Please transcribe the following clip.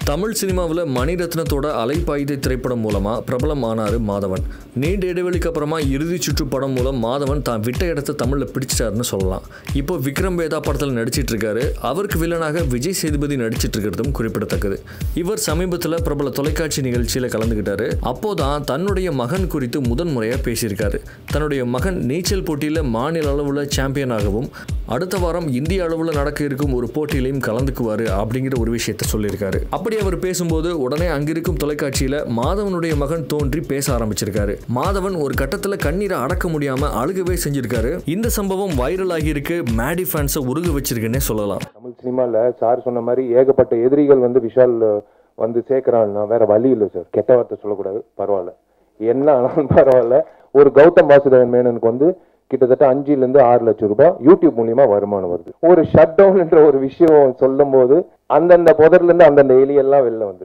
தமிழ் சினிமாவில் மணிரத்னத்தோட அலைப்பாயுதை திரைப்படம் மூலமாக பிரபலம் ஆனார் மாதவன். நீண்ட இடைவெளிக்கு அப்புறமா இறுதி சுற்று படம் மூலம் மாதவன் தான் விட்ட இடத்த தமிழில் பிடிச்சிட்டாருன்னு சொல்லலாம். இப்போ விக்ரம் வேதா படத்தில் நடிச்சிட்டு இருக்காரு. அவருக்கு வில்லனாக விஜய் சேதுபதி நடிச்சிட்டு இருக்கிறதும் குறிப்பிடத்தக்கது. இவர் சமீபத்தில் பிரபல தொலைக்காட்சி நிகழ்ச்சியில் கலந்துக்கிட்டாரு. அப்போதான் தன்னுடைய மகன் குறித்து முதன்முறையாக பேசியிருக்காரு. தன்னுடைய மகன் நீச்சல் போட்டியில் மாநில அளவில் சாம்பியனாகவும் அடுத்த வாரம் இந்திய அளவில் நடக்க இருக்கும் ஒரு போட்டியிலையும் கலந்துக்குவார் அப்படிங்கிற ஒரு விஷயத்த சொல்லியிருக்காரு. அப்படி அவர் பேசும்போது உடனே அங்கிருக்கும் தொலைக்காட்சியில மாதவனுடைய மகன் தோன்றி பேச ஆரம்பிச்சிருக்காரு. மாதவன் ஒரு கட்டத்துல கண்ணீரை அடக்க முடியாம அழுகவே செஞ்சிருக்காரு. இந்த சம்பவம் வைரல் ஆகி இருக்கு. மேடி ஃபேன்ஸை உருக வச்சிருக்குன்னே சொல்லலாம். தமிழ் சினிமால சார் சொன்ன மாதிரி ஏகப்பட்ட எதிரிகள் விஷால் சேர்க்கிறான்னா வேற வழி இல்லை சார். கெட்ட வார்த்தை சொல்லக்கூடாது, பரவாயில்ல, என்ன ஆனாலும் பரவாயில்ல. ஒரு கௌதம் வாசுதேவன் மேனனுக்கு கிட்டத்தட்ட 5 to 6 லட்சம் ரூபாய் யூடியூப் மூலியமா வருமானம் வருது. ஒரு ஷட் டவுன் என்ற ஒரு விஷயம் சொல்லும் போது அந்தந்த புதர்ல இருந்து அந்தந்த எலியெல்லாம் வெளில வந்து